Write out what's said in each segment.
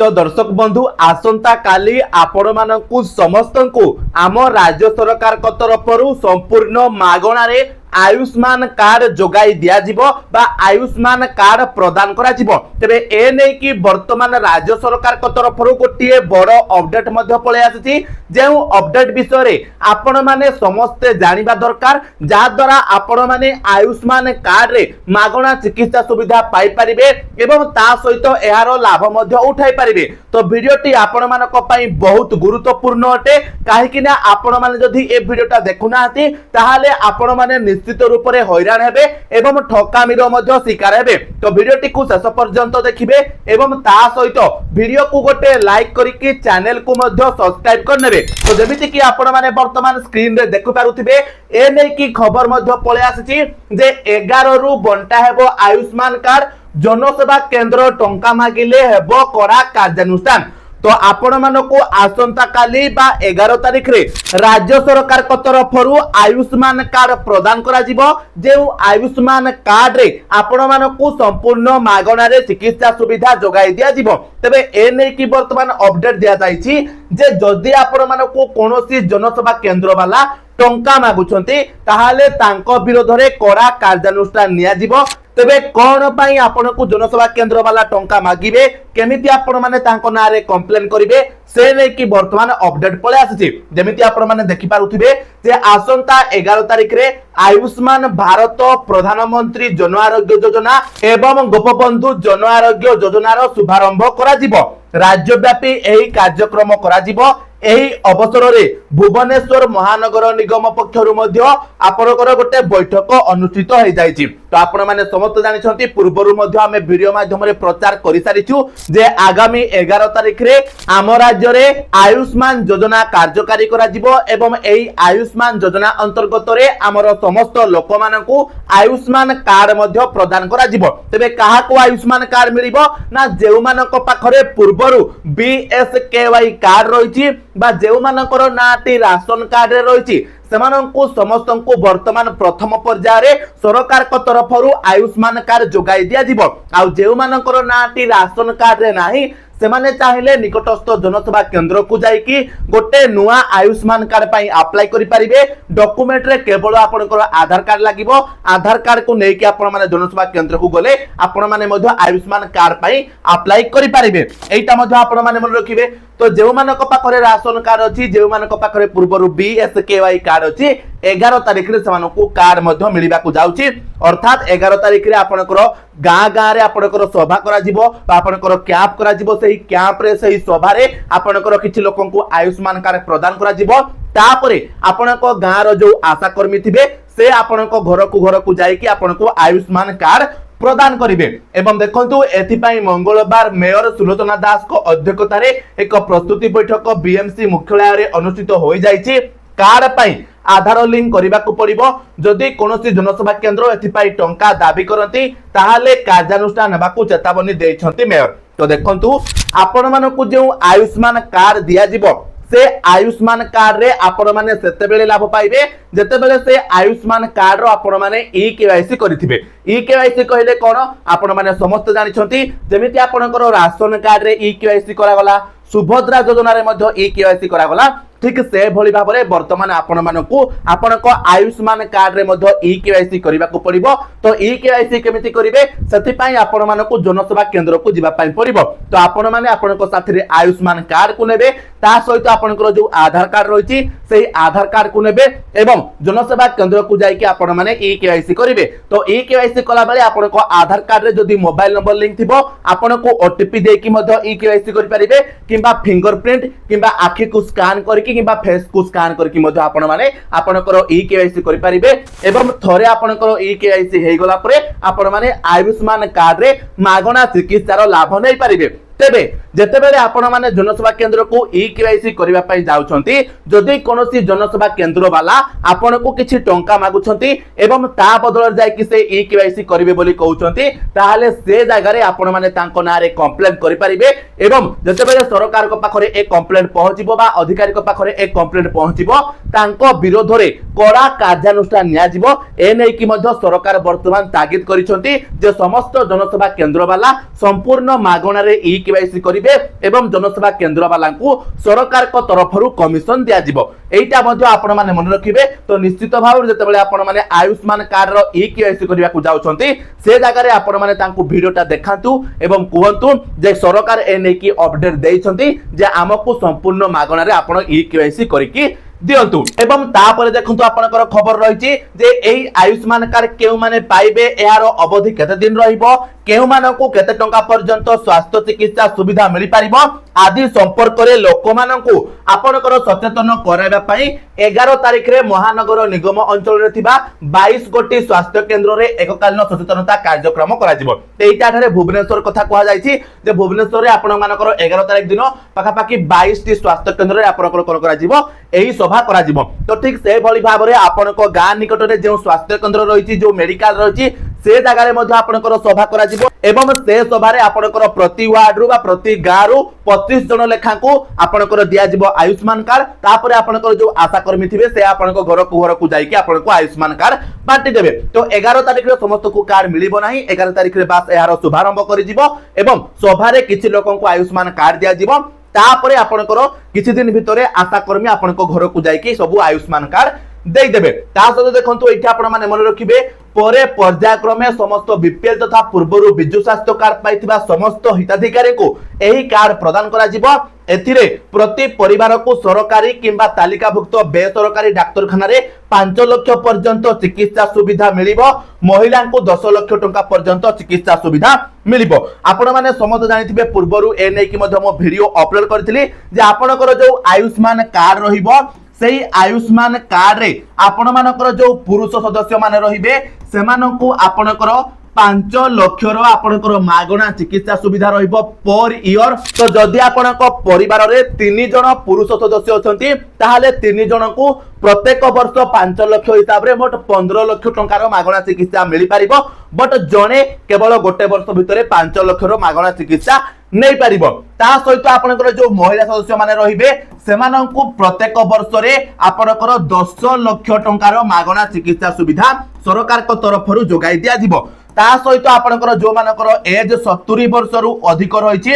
तो दर्शक बंधु आसंता काली आपण मानकु समस्त को आम राज्य सरकार तरफ संपूर्ण मागणा रे आयुष्मान कार्ड जोगाई दिया जिवो बा आयुष्मान कार्ड प्रदान करा जिवो। तेबे ए नै कि वर्तमान राज्य सरकार तरफ गोटे बड़ अपडेट मध्य पळे आछि जेउ अपडेट विषय रे आपण माने समस्त जानिबा दरकार जा द्वारा आपण माने आयुष्मान कार्ड रे मागणा चिकित्सा सुविधा पाई परिबे एवं ता सहित एहारो लाभ मध्य उठाई परिबे। तो वीडियोटी आपण मानक पई बहुत गुरुत्वपूर्ण अटे काहेकि ना आपण माने जदि ए वीडियोटा देखुनाहाती ताहाले आपण माने निश्चित रूप से हैरान हेबे एवं ठकामीर मध्य शिकार हेबे। तो वीडियोटी को शेष पर्यंत देखिबे एवं ता सहित वीडियो को गोटे लाइक करिकि चैनल को मध्य सब्सक्राइब कर नेबे। तो जेमिति कि आपण माने वर्तमान स्क्रीन रे देखि पारुथिबे ए नै कि खबर मध्य पळे आसीची जे 11 रु बंटा हेबो आयुष्मान कार्ड जनसेवा केंद्र टंका मागिले हेबो कड़ा कार्यानुष्ठान। तो आपण मानकु आसंता काली बा 11 तारिख रे राज्य सरकार तरफ आयुष्मान कार्ड प्रदान करा जिवो जे आयुष्मान कार्ड रे आपण मानकु संपूर्ण मागणा रे चिकित्सा सुविधा जोगाई दिया जिवो। तबे ए नै कि वर्तमान अपडेट दिया जायछि जे जदि आपण मानकु कोनोसी जनसेवा केंद्र वाला टंका मागुछंती ताहाले तांको विरोध रे कड़ा कार्यानुष्ठान निया जिवो। तेबे कौन पाई आपनको जनसेवा केंद्र वाला टंका मागिबे केमिति आपण माने तांको नारे कंप्लेन करिवे से नै कि वर्तमान अपडेट पळे आछि जेमिति आपण माने देखि पारुथिबे जे आसंता 11 तारिख रे आयुष्मान भारत प्रधानमंत्री जन आरोग्य योजना एवं गोपबंधु जन आरोग्य योजनार शुभारंभ करा जिवो। राज्यव्यापी एही कार्यक्रम करा जिवो। एही अवसर रे भुवनेश्वर महानगर निगम पक्षरु मध्य आपनकर गोटे बैठक अनुष्ठित हो जाइछि। तो आपण माने समस्त जानि छथि पूर्वरु मध्य हमें वीडियो माध्यम रे प्रचार करि सारिछु जे आगामी 11 तारिख रे आम राज्य रे आयुष्मान योजना कार्यकारी करा जिवो एवं एही आयुष्मान योजना अंतर्गत रे हमर समस्त लोक मानकु आयुष्मान कार्ड मध्य प्रदान करा जिवो। तबे काहा को आयुष्मान कार्ड मिलिबो ना जेउ मानक पाखरे पूर्वरु बीएसकेवाई कार्ड रहिछि बा जेउ मानकर नाटी राशन कार्ड रे रहिछि सेमानंकु समस्तंकु वर्तमान प्रथम पर्याय सरकार को तरफ आयुष्मान कार्ड जोगाई दिया जिवो। आ जेउ मानकर नाटी राशन कार्ड रे नाही सेमाने चाहिले निकटस्थ जनसेवा केंद्र को जाइकी गोटे नुआ आयुष्मान कार्ड पाई अप्लाई करि परिबे। डॉक्यूमेंट रे केवल आपनकर आधार कार्ड लागिवो। आधार कार्ड को नेकी आपण माने जनसेवा केंद्र को गले आपण माने मध्य आयुष्मान कार्ड पाई अप्लाई करि परिबे। एटा मध्य आपण माने मन रखिबे। तो जेउ मानक पाखरे राशन कार्ड अछि जेउ मानक पाखरे पूर्वरु बीएसकेवाई कार्ड अछि 11 तारिख रे समानकु कार्ड मध्य मिलिबा को जाउछि। अर्थात 11 तारिख रे आपनकर गाँ गाँ रे आपनकर सभा करा जिवो बा आपनकर कैंप करा जिवो। सेही कैंप रे सेही सभा रे आपनकर किछि लोकंकु आयुष्मान कार्ड प्रदान करा जिवो। तापरे आपनको गाँ रो जो आशा कर्मी थिबे से आपनको घर को जाइकी आपनको आयुष्मान कार्ड प्रदान करिवे। एवं देखंतु एथिपाई मंगलवार मेयर सुलोचना दास को अध्यक्षता रे एक प्रस्तुति बैठक बीएमसी मुख्यालय रे अनुष्ठित होई जाइछि। कार्ड पाई आधार लिंक करबा को पड़िबो। जदि कोनोसी जनसेवा केंद्र एथिपाई टंका दाबी करंती ताहाले कार्यानुष्ठान हेबा को चेतावनी दैछंती मेयर। तो देखंतु आपण मानकु जे आयुष्मान कार्ड दिया जिवो से आयुष्मान कार्ड रे आपण माने सेते बेले लाभ पाइबे जेते बेले से आयुष्मान कार्ड रो आपण माने ई केवाईसी करिथिबे। ई केवाईसी कहले कोन आपण माने समस्त जानि छथि जेमिति आपणकर राशन कार्ड रे ई केवाईसी करा गला सुभद्रा योजना रे मध्य ई केवाईसी करा गला ठीक से भली भाव में वर्तमान आपण मानकु आपणक आयुष्मान कार्ड रे मध्य ई केवाईसी करबा को पड़िबो। तो ई केवाईसी केमिति करिवे सेति पई आपण मानकु जनसेवा केंद्र को जिबा पई पड़िबो। तो आपण माने आपणक साथी रे आयुष्मान कार्ड को नेबे ता सहित आपणकर जो आधार कार्ड रहिछि सेही आधार कार्ड को नेबे एवं जनसेवा केंद्र को जाइके आपण माने ई केवाईसी करिवे। तो ई केवाईसी कला बेले आपणक आधार कार्ड रे जदि मोबाइल नंबर लिंक थिबो आपणको ओटीपी देकी मध्य ई केवाईसी करि परिबे किबा फिंगरप्रिंट किबा आखि को स्कैन करके किबा फेस को स्कैन करके मध्य आपण माने आपणकर ई केवाईसी करि परिबे। एवं थरे आपणकर ई केवाईसी हेइ गला परे आपण माने आयुष्मान कार्ड रे मागणा चिकित्सार लाभ नै परिबे। तेबे जेतेबेले आपण माने जनसेवा केंद्र को ई केवाईसी करबा पई जाउछंती जदि कोनोसी जनसेवा केंद्र वाला आपण को किछि टंका मागुछंती एवं ता बदल जाय कि से ई केवाईसी करिवे बोली कहउछंती ताहाले से जागा रे आपण माने तांको नारे कंप्लेंट करि परिबे। एवं जेतेबेले सरकार को पाखरे एक कंप्लेंट पहुंचिबो बा अधिकारी को पाखरे एक कंप्लेंट पहुंचिबो तांको विरोध रे कड़ा कार्यानुष्ठान निया जिवो। ए नै कि मध्य सरकार वर्तमान तागिद करिसंती जे समस्त जनसेवा केंद्र वाला संपूर्ण मागणा रे ई केवाईसी करिवे एवं जनसेवा केंद्र वालांकु सरकार को तरफरु कमिशन दिया जिवो एटा मध्ये आपण माने मन रखिबे। तो निश्चित भाव जते बेले आपण माने आयुष्मान कार्ड रो ई केवाईसी करिया को जाउछंती से जगह रे आपण माने तांकु वीडियोटा देखांतु एवं कहंतु जे सरकार ए नै की अपडेट देइछंती जे हमकु संपूर्ण मागणा रे आपण ई केवाईसी करिकि दियंतु एवं तापरे देखंतु आपनकर खबर रहिछि जे एही आयुष्मान कार्ड केउ माने पाइबे एहारो अवधि केते दिन रहिबो केउ मानकु केते टंका पर्यंत स्वास्थ्य चिकित्सा सुविधा मिलि पारिबो आदि संपर्क रे लोक मानकु आपनकर सचेतन कराइबा पई 11 तारिख रे महानगर निगम अंचल रे थिबा 22 गोटी स्वास्थ्य केंद्र रे एककालीन सचेतनता कार्यक्रम करा जिवो। एइटा ठारे भुवनेश्वर कथा कहआ जायछि जे भुवनेश्वर रे आपण मानकर 11 तारिख दिन पाखा पाखी 22 टी स्वास्थ्य केंद्र रे आपनकर कोन करा जिवो एही सभा करा जिवो। तो ठीक से भली भाव रे आपनको गां निकट रे जे स्वास्थ्य केंद्र रहिछि जो मेडिकल रहिछि से जगह रे मध्ये आपनकर सभा करा जिवो एवं से सभा रे आपनकर प्रति वार्ड रु बा प्रति गां रु 25 जन लेखा को आपनकर दिया जिवो आयुष्मान कार्ड तापर आपनकर जो आशा कर्मी थिबे से आपनको घर को जाई कि आपनको आयुष्मान कार्ड बांटी देबे। तो 11 तारिख रे समस्त को कार्ड मिलिबो नाही 11 तारिख रे बास एहार शुभारंभ करि जिवो एवं सभा रे किछि लोकन को आयुष्मान कार्ड दिया जिवो तापर आपनकर किछि दिन भितरे आशा कर्मी आपनको घर को जाई कि सब आयुष्मान कार्ड दे देबे। ता सहित देखंतु एठी आपण माने मन रखिबे परे पर्यायक्रमे समस्त बीपीएल तथा पूर्वरु बिजु स्वास्थ्य कार्ड पाइथिबा समस्त हिताधिकारी को एही कार्ड प्रदान करा जिवो। एथिरे प्रति परिवार को सरकारी किंबा तालिकाभुक्त बेसरकारी डाक्तरखाना रे 5 लाख पर्यंत चिकित्सा सुविधा मिलिबो महिला को 10 लाख टंका पर्यंत चिकित्सा सुविधा मिलिबो। आपण माने समस्त जानिथिबे पूर्वरु ए नै कि मध्य मो वीडियो अपलोड करथिली जे आपनकर जो आयुष्मान कार्ड रहिबो सेही आयुष्मान कार्ड रे आपण मानकर जो पुरुष सदस्य माने रहिबे सेमानकु आपनकर 5 लाख रो आपनकर मागणा चिकित्सा सुविधा रहिबो पर ईयर। तो जदि आपनक परिवार रे 3 जन पुरुष सदस्य अछंती ताहाले 3 जन को प्रत्येक वर्ष 5 लाख हिसाब रे मोट 15 लाख टंकार मागणा चिकित्सा मिलि पारिबो बट जणे केवल गोटे वर्ष भितरे 5 लाख रो मागणा चिकित्सा नहीं पारिबो। ता सहित आपनकर जो महिला सदस्य माने रहिबे सेमानंकु प्रत्येक वर्ष रे आपनकर 10 लाख टंकार मागणा चिकित्सा सुविधा सरकार को तरफरु जोगाई दिया जिवो। ता सहित आपनकर जो मानकर एज 70 वर्ष रु अधिक रहिछि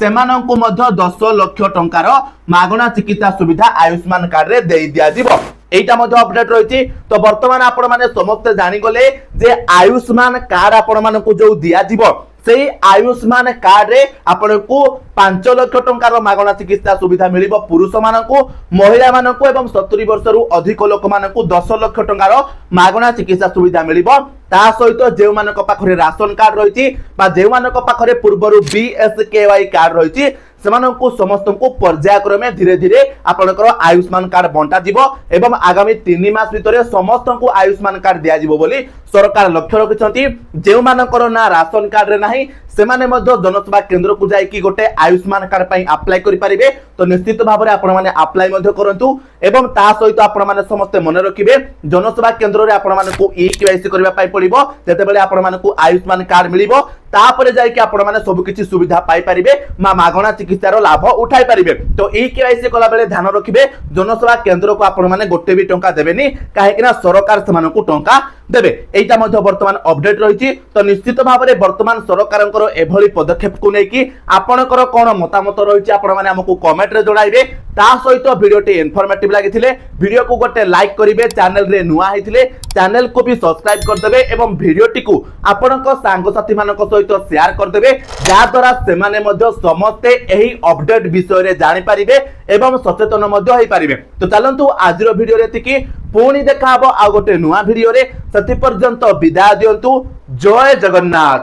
सेमानंकु मध्य 10 लाख टंकार मागणा चिकित्सा सुविधा आयुष्मान कार्ड रे देई दिया जिवो। एटा मध्ये अपडेट रहिछि। तो वर्तमान आपण माने समस्त जानि गले जे आयुष्मान कार्ड आपण मानकु जो दिया जिवो सेही आयुष्मान कार्ड रे आपनको 5 लाख टंकार मागणा चिकित्सा सुविधा मिलिबो पुरुष मानकु महिला मानकु एवं 70 वर्ष रु अधिक लोक मानकु 10 लाख टंकार मागणा चिकित्सा सुविधा मिलिबो। ता सहित जे मानक पाखरे राशन कार्ड रहिछि बा जे मानक पाखरे पूर्वरु बीएसकेवाई कार्ड रहिछि सेमानंकु समस्तंकु पर्यायक्रमे धीरे धीरे आपनकर आयुष्मान कार्ड बंटा जिवो एवं आगामी 3 मास भितरे समस्तंकु आयुष्मान कार्ड दिया जिवो बोली सरकार लक्ष्य रखिसंती। जे मानकर ना राशन कार्ड रे नाही सेमाने मध्य जनसेवा केंद्र को जाई कि गोटे आयुष्मान कार्ड पई अप्लाई करि परिबे। तो निश्चित भाव रे आपण माने अप्लाई मध्य करंतु एवं ता सहित आपण माने समस्त मन रखिबे जनसेवा केंद्र रे आपण माने को ई केवाईसी करबा पई पड़िबो जेते बेले आपण माने को आयुष्मान कार्ड मिलिबो तापरे जाई कि आपण माने सब किछि सुविधा पाई परिबे मागणा चिकित्सा रो लाभ उठाई परिबे। तो ई केवाईसी कला बेले ध्यान रखिबे जनसेवा केंद्र को आपण माने गोटे भी टंका देबेनी काहे कि ना सरकार समान को टंका देबे। एटा मध्ये वर्तमान अपडेट रहिछि। तो निश्चित भाव रे वर्तमान सरकारंकर एभली पदक्षेप को नै कि आपनकर कोन मतामत रहिछि आपण माने हमकु कमेंट रे जणाइबे। ता सहित वीडियोटी इन्फॉर्मेटिव लागिथिले वीडियो को गोटे लाइक करिवे चैनल रे नुआ हिथिले चैनल को भी सब्सक्राइब कर देबे एवं वीडियोटी को आपनक सांग साथी मानक सहित शेयर कर देबे जा द्वारा सेमाने मध्ये समस्त एही अपडेट विषय रे जानि परिबे एवं सचेतन मध्ये होई परिबे। तो चलंतु आजिरो वीडियो रे तिकी पुणी देखा हबो आ गोटे नुआ वीडियो रे सति पर्यंत विदाय दियंतु। जय जगन्नाथ।